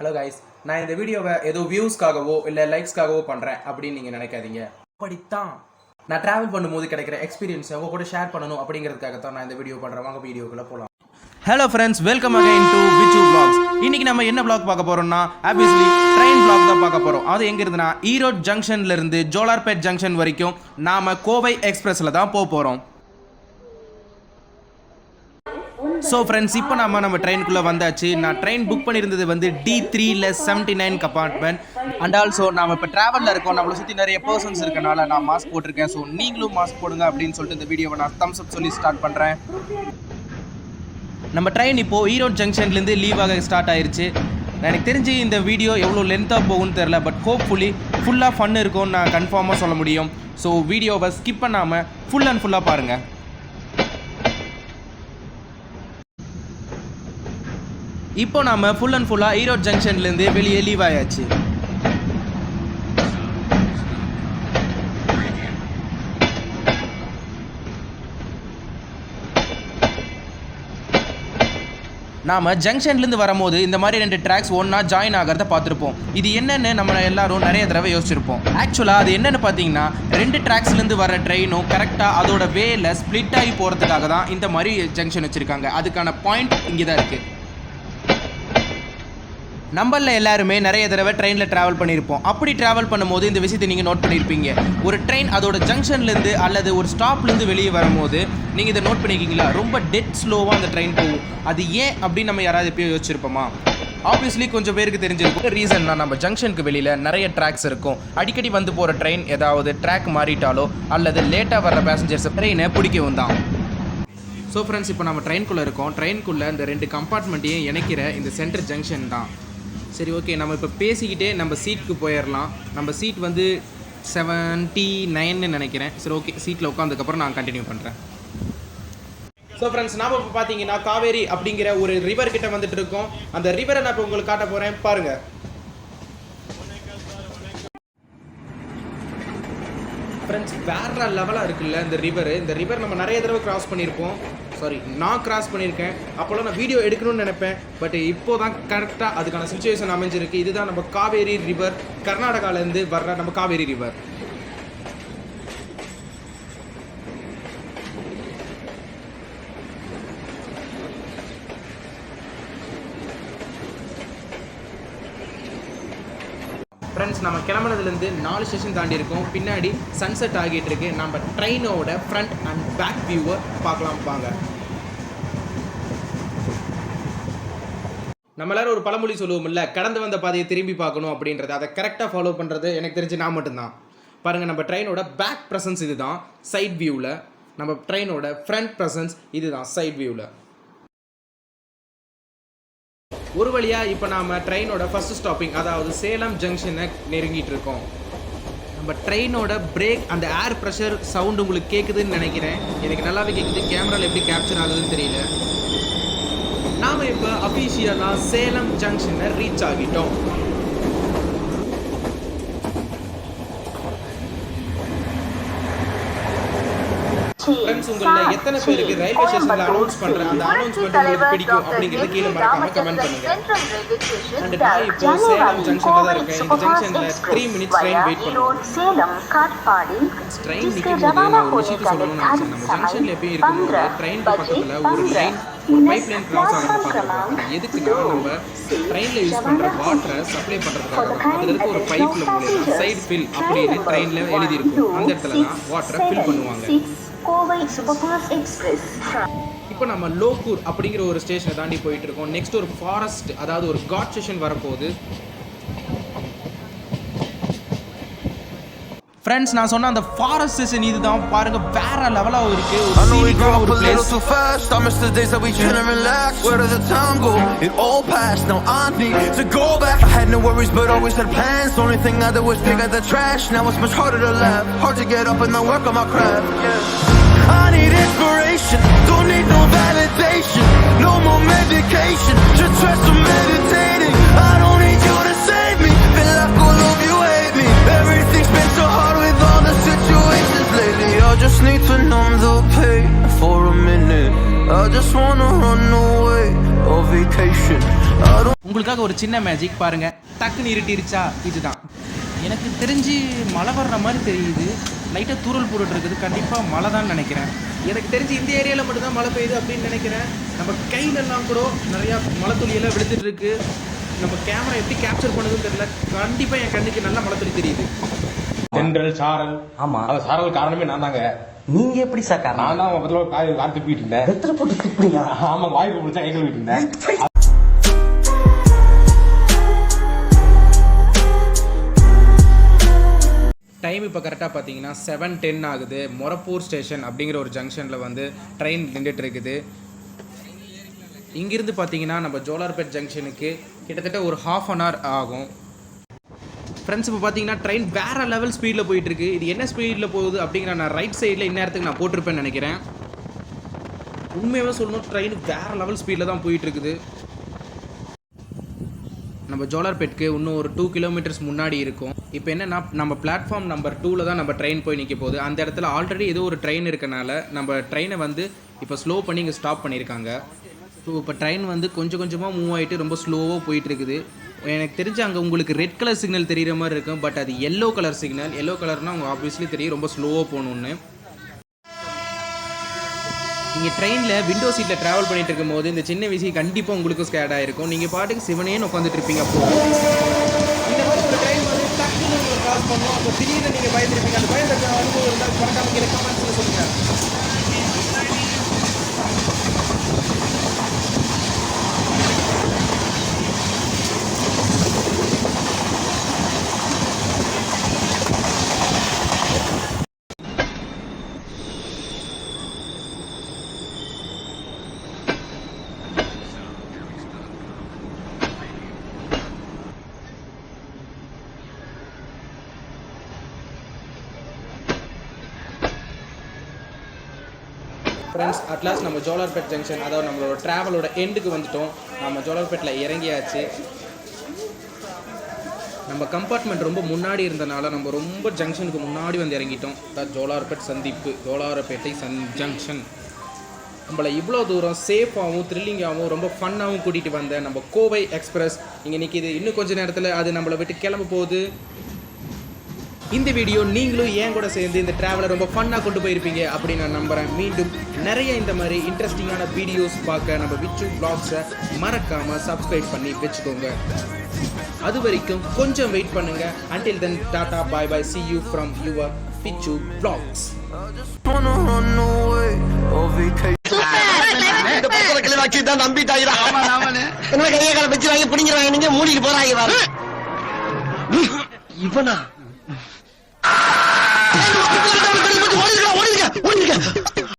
Hello guys, நான் இந்த வீடியோவை ஏதோ வியூஸ்க்காகவோ இல்லை லைக்ஸ்க்காகவோ பண்ணுறேன் அப்படின்னு நீங்கள் நினைக்காதீங்க. அப்படித்தான் நான் ட்ராவல் பண்ணும்போது கிடைக்கிற எக்ஸ்பீரியன்ஸை உங்கள் கூட ஷேர் பண்ணணும் அப்படிங்கிறதுக்காக தான் நான் இந்த வீடியோ பண்ணுறேன். வாங்க வீடியோக்குள்ளே போகலாம். Hello friends, welcome again to Vichu vlogs. இன்றைக்கி நம்ம என்ன வ்ளாக் பார்க்க போகிறோம்னா ஆப்வியஸ்லி ட்ரெயின் வ்ளாக் தான் பார்க்க போகிறோம். அது எங்கே இருந்துன்னா ஈரோடு ஜங்ஷன்லேருந்து ஜோலார்பேட் ஜங்ஷன் வரைக்கும் நாம் கோவை எக்ஸ்பிரஸில் தான் போக போகிறோம். ஸோ ஃப்ரெண்ட்ஸ், இப்போ நம்ம ட்ரெயினுக்குள்ளே வந்தாச்சு. நான் ட்ரெயின் புக் பண்ணியிருந்தது வந்து D3ல 79 கம்பார்ட்மெண்ட். அண்ட் ஆல்சோ நாம் இப்போ ட்ராவலில் இருக்கோம். நம்மளை சுற்றி நிறைய பர்சன்ஸ் இருக்கனால நான் மாஸ்க் போட்டிருக்கேன். ஸோ நீங்களும் மாஸ்க் போடுங்க அப்படின்னு சொல்லிட்டு இந்த வீடியோவை நான் தம்ஸ் அப் சொல்லி ஸ்டார்ட் பண்ணுறேன். நம்ம ட்ரெயின் இப்போது ஈரோடு ஜங்ஷன்லேருந்து லீவ் ஆக ஸ்டார்ட் ஆயிடுச்சு. எனக்கு தெரிஞ்சு இந்த வீடியோ எவ்வளோ லென்த்தாக போகும்னு தெரில, பட் ஹோப்ஃபுல்லி ஃபுல்லாக ஃபன் இருக்கும்னு நான் கன்ஃபார்மாக சொல்ல முடியும். ஸோ வீடியோவை ஸ்கிப் பண்ணாமல் ஃபுல் அண்ட் ஃபுல்லாக பாருங்கள். இப்போ நாம ஃபுல் அண்ட் ஃபுல்லாக ஈரோடு ஜங்ஷன்லேருந்து வெளியே லீவ் ஆயாச்சு. நாம் ஜங்ஷன்லேருந்து வரும்போது இந்த மாதிரி 2 ட்ராக்ஸ் ஒன்றா ஜாயின் ஆகிறத பார்த்துருப்போம். இது என்னென்னு நம்ம எல்லாரும் நிறைய தடவை யோசிச்சிருப்போம். ஆக்சுவலாக அது என்னென்னு பார்த்தீங்கன்னா 2 ட்ராக்ஸ்லேருந்து வர ட்ரெயினும் கரெக்டாக அதோட வேல ஸ்ப்ளிட் ஆகி போகிறதுக்காக தான் இந்த மாதிரி ஜங்ஷன் வச்சுருக்காங்க. அதுக்கான பாயிண்ட் இங்கே தான் இருக்குது. நம்மளில் எல்லாருமே நிறைய தடவை ட்ரெயினில் ட்ராவல் பண்ணியிருப்போம். அப்படி ட்ராவல் பண்ணும்போது இந்த விஷயத்தை நீங்கள் நோட் பண்ணியிருப்பீங்க. ஒரு ட்ரெயின் அதோட ஜங்ஷன்லேருந்து அல்லது ஒரு ஸ்டாப்லேருந்து வெளியே வரும்போது நீங்கள் இதை நோட் பண்ணியிருக்கீங்களா? ரொம்ப டெட் ஸ்லோவாக அந்த ட்ரெயின் போகும். அது ஏன் அப்படின்னு நம்ம யாராவது எப்போயோ யோசிச்சிருப்போமா? ஆப்வியஸ்லி கொஞ்சம் பேருக்கு தெரிஞ்சிருக்கும். ரீசன்னா நம்ம ஜங்ஷனுக்கு வெளியில் நிறைய ட்ராக்ஸ் இருக்கும். அடிக்கடி வந்து போகிற ட்ரெயின் ஏதாவது ட்ராக் மாறிட்டாலோ அல்லது லேட்டாக வர்ற பேசஞ்சர்ஸ் ட்ரெயினை பிடிக்கவும் தான். ஸோ ஃப்ரெண்ட்ஸ், இப்போ நம்ம ட்ரெயின்குள்ளே இருக்கோம். ட்ரெயின்குள்ளே இந்த 2 கம்பார்ட்மெண்ட்டையும் இணைக்கிற இந்த சென்டர் ஜங்ஷன் தான். சரி, ஓகே, நம்ம இப்போ பேசிக்கிட்டே நம்ம சீட்டுக்கு போயிடலாம். நம்ம சீட் வந்து 79ன்னு நினைக்கிறேன். சரி, ஓகே, சீட்டில் உட்காந்ததுக்கப்புறம் நான் கண்டினியூ பண்ணுறேன். ஸோ ஃப்ரெண்ட்ஸ், நாம் இப்போ பார்த்தீங்கன்னா காவேரி அப்படிங்கிற ஒரு ரிவர் கிட்ட வந்துட்டு இருக்கோம். அந்த ரிவரை நான் இப்போ உங்களுக்கு காட்ட போகிறேன், பாருங்கள். ஃப்ரெண்ட்ஸ், வேற லெவலாக இருக்குல்ல இந்த ரிவர் நம்ம நிறைய தடவை கிராஸ் பண்ணியிருப்போம். சாரி, நான் கிராஸ் பண்ணியிருக்கேன். அப்போல்லாம் நான் வீடியோ எடுக்கணும்னு நினைப்பேன். பட் இப்போ தான் கரெக்டாக அதுக்கான சுச்சுவேஷன் அமைஞ்சிருக்கு. இதுதான் நம்ம காவேரி ரிவர், கர்நாடகாவிலேருந்து வர்ற நம்ம காவேரி ரிவர். ஃப்ரெண்ட்ஸ், நம்ம கிளம்புனதுலேருந்து 4 ஸ்டேஷன் தாண்டி இருக்கோம். பின்னாடி சன்செட் ஆகிட்டு இருக்கு. நம்ம ட்ரெயினோட ஃப்ரண்ட் அண்ட் பேக் வியூவை பார்க்கலாம் வாங்க. நம்ம எல்லாரும் ஒரு பழமொழி சொல்லுவோம்ல, கடந்து வந்த பாதையை திரும்பி பார்க்கணும் அப்படின்றது. அதை கரெக்டாக ஃபாலோ பண்ணுறது எனக்கு தெரிஞ்சு நான் மட்டும்தான். பாருங்கள், நம்ம ட்ரெயினோட பேக் ப்ரெசன்ஸ் இதுதான் சைட் வியூவில். நம்ம ட்ரெயினோட ஃப்ரண்ட் ப்ரெசன்ஸ் இதுதான் சைட் வியூவில். ஒரு வழியாக இப்போ நாம் ட்ரெயினோட ஃபஸ்ட் ஸ்டாப்பிங் அதாவது சேலம் ஜங்ஷனை நெருங்கிட்டு இருக்கோம். நம்ம ட்ரெயினோட பிரேக் அந்த ஏர் ப்ரெஷர் சவுண்டு உங்களுக்கு கேட்குதுன்னு நினைக்கிறேன். எனக்கு நல்லாவே கேட்குது. கேமராவில் எப்படி கேப்சர் ஆகுதுன்னு தெரியல. நாம் இப்போ அஃபீஷியலாக சேலம் ஜங்ஷனை ரீச் ஆகிட்டோம். ஃப்ரெண்ட்ஸ், உங்களில் எத்தனை பேருக்கு ரயில்வே ஸ்டேஷனில் அனௌன்ஸ் பண்ணுற அந்த அனௌன்ஸ்மெண்ட் உங்களுக்கு பிடிக்கும் அப்படிங்கிறது கீழே மறக்காம கமெண்ட் பண்ணுங்க. அண்ட் நான் இப்போ சேலம் ஜங்ஷனில் தான் இருக்கேன். இந்த ஜங்ஷனில் 3 minutes ட்ரெயின் வெயிட் பண்ணுவோம். ட்ரெயின் நிற்கும்போது நான் ஒரு விஷயத்தை சொல்லணும்னு நினச்சேன். நம்ம ஜங்ஷனில் எப்பயும் இருக்கும்போது ட்ரெயின் பக்கத்தில் ஒரு பைப் லைன் கிராஸ் ஆகிறத பார்த்துருக்கோம். எதுக்குன்னா நம்ம ட்ரெயினில் யூஸ் பண்ணுற வாட்டரை சப்ளை பண்ணுறதுக்காக தான். அதில் இருக்க ஒரு பைப்பில் மூலியமாக சைடு ஃபில் அப்படின்னு ட்ரெயினில் எழுதியிருக்கும். அந்த இடத்துல தான் வாட்டரை ஃபில் பண்ணுவாங்க. இப்போ நம்ம லோக்கூர் அப்படிங்கிற ஒரு ஸ்டேஷனை தாண்டி போயிட்டு இருக்கோம். நெக்ஸ்ட் ஒரு ஃபாரஸ்ட் அதாவது ஒரு காட் ஸ்டேஷன் வரப்போகுது. ஃப்ரெண்ட்ஸ், நான் சொன்ன அந்த ஃபாரஸ்ட் ஸ்டேஷன் இதுதான். பாருங்க, வேற லெவலா இருக்கு. ஒரு place. I miss the days that we chill and relax. Where did the time go? It all passed. Now I need to go back. I had no worries but always had plans. The only thing I did was pick at the trash. Now it's much harder to laugh. Hard to get up and then work on my craft. I need inspiration. Don't need no validation. No more medication. Just try some meditating. I don't need you to save me. Feel like all of you hate me. Everything's been so hard with all the situations lately. I just need to numb the pain for a minute. I just wanna run away on vacation. உங்களுக்காக ஒரு சின்ன magic பாருங்கள், டக்குன்னு இருட்டிருச்சா. இதுதான் எனக்கு தெரிஞ்சு மழை வர்ற மாதிரி தெரியுது. லைட்டாக தூரல் போட்டுட்டு இருக்குது, கண்டிப்பாக மழை தான் நினைக்கிறேன். எனக்கு தெரிஞ்சு இந்த ஏரியாவில் மட்டும்தான் மழை பெய்யுது அப்படின்னு நினைக்கிறேன். நம்ம கையிலெல்லாம் கூட நிறையா மழை துளியெல்லாம் விழுந்துட்டு இருக்கு. நம்ம கேமரா எப்படி கேப்சர் பண்ணுதுன்னு தெரியல. கண்டிப்பாக என் கண்ணுக்கு நல்ல மழை துளி தெரியுது. தென்றல் சாரல். ஆமா, அந்த சாரல் காரணமே நான் தாங்க. நீங்க எப்படி சார் காரணம்? நான் தான் பக்கத்துல வாய் துப்பிட்டு இருந்தேன். வெத்தலை போட்டு துப்பியா? ஆமா, வாய்ப்பு பிடிச்சா கை கழுவிட்டு இருந்தேன். டைம் இப்போ கரெக்டாக பார்த்தீங்கன்னா 7:10 ஆகுது. மொரப்பூர் ஸ்டேஷன் அப்படிங்கிற ஒரு ஜங்ஷனில் வந்து ட்ரெயின் நின்றுட்டு இருக்குது. இங்கிருந்து பார்த்தீங்கன்னா நம்ம ஜோலார்பேட் ஜங்ஷனுக்கு கிட்டத்தட்ட ஒரு 1/2 hour ஆகும். ஃப்ரெண்ட்ஸ், இப்போ பார்த்தீங்கன்னா ட்ரெயின் வேறு லெவல் ஸ்பீடில் போயிட்டுருக்கு. இது என்ன ஸ்பீடில் போகுது அப்படிங்கிற நான் ரைட் சைடில் இந்நேரத்துக்கு நான் போட்டிருப்பேன்னு நினைக்கிறேன். உண்மையாகவே சொல்லணும், ட்ரெயின் வேறு லெவல் ஸ்பீடில் தான் போயிட்டுருக்குது. நம்ம ஜோலார்பேட்க்கு இன்னும் ஒரு 2 கிலோமீட்டர்ஸ் முன்னாடி இருக்கும். இப்போ என்னென்னா, நம்ம பிளாட்ஃபார்ம் நம்பர் 2ல் தான் நம்ம ட்ரெயின் போய் நிற்க போகுது. அந்த இடத்துல ஆல்ரெடி ஏதோ ஒரு ட்ரெயின் இருக்கனால நம்ம ட்ரெயினை வந்து இப்போ ஸ்லோ பண்ணி இங்கே ஸ்டாப் பண்ணியிருக்காங்க. ஸோ இப்போ ட்ரெயின் வந்து கொஞ்சம் கொஞ்சமாக மூவ் ஆகிட்டு ரொம்ப ஸ்லோவாக போயிட்டு இருக்குது. எனக்கு தெரிஞ்சு அங்கே உங்களுக்கு ரெட் கலர் சிக்னல் தெரிகிற மாதிரி இருக்கும், பட் அது எல்லோ கலர் சிக்னல். எல்லோ கலர்னால் அவங்க ஆப்வியஸ்லி தெரியும் ரொம்ப ஸ்லோவாக போகணுன்னு. நீங்கள் ட்ரெயினில் விண்டோ சீட்டில் ட்ராவல் பண்ணிட்டு இருக்கும் போது இந்த சின்ன விஷயம் கண்டிப்பாக உங்களுக்கு ஸ்கேட் ஆகிருக்கும். நீங்கள் பாட்டுக்கு சிவனேன்னு உட்காந்துட்டு இருப்பீங்க. அப்போ இந்த மாதிரி ஒரு ட்ரெயின் வந்து டக்குன்னு உங்களுக்கு கிராஸ் பண்ணுவோம். அப்போ திடீர்னு நீங்கள் பயந்துருப்பீங்க. அந்த பயந்துருக்க அனுபவம் இருந்தால் மறக்காம கீழே கமெண்ட்ஸில் சொல்லுங்கள். ஃப்ரெண்ட்ஸ், அட்லாஸ்ட் நம்ம ஜோலார்பேட் ஜங்ஷன், அதாவது நம்மளோட ட்ராவலோட எண்டுக்கு வந்துட்டோம். நம்ம ஜோலார்பேட்டில் இறங்கியாச்சு. நம்ம கம்பார்ட்மெண்ட் ரொம்ப முன்னாடி இருந்தனால நம்ம ரொம்ப ஜங்ஷனுக்கு முன்னாடி வந்து இறங்கிட்டோம். ஜோலார்பேட் சந்திப்பு, ஜோலார்பேட்டை ஜங்ஷன். நம்மளை இவ்வளோ தூரம் சேஃபாகவும் த்ரில்லிங்காகவும் ரொம்ப ஃபன்னாகவும் கூட்டிகிட்டு வந்த நம்ம கோவை எக்ஸ்பிரஸ் இங்கே நிற்கிது. இன்னும் கொஞ்சம் நேரத்தில் அது நம்மளை விட்டு கிளம்ப போகுது. இந்த வீடியோ நீங்களும் ஏன் கூட சேர்ந்து இந்த ட்ராவலை ரொம்ப ஃபன்னாக கொண்டு போயிருப்பீங்க அப்படின்னு நான் நம்புகிறேன். மீண்டும் நிறைய இந்த மாதிரி இன்ட்ரெஸ்டிங்கான வீடியோஸ் பார்க்க நம்ம விச்சு வ்ளாக்ஸை மறக்காமல் சப்ஸ்கிரைப் பண்ணி வச்சுக்கோங்க. அது வரைக்கும் கொஞ்சம் வெயிட் பண்ணுங்க. Until then, டாடா, bye bye, see you from your Vichu vlogs. நம்பிட்டாயிரா என்ன கையை கால வச்சு வாங்கி பிடிங்கிறாங்க. நீங்க மூடிட்டு போறாங்க. இவனா ஓடிருக்க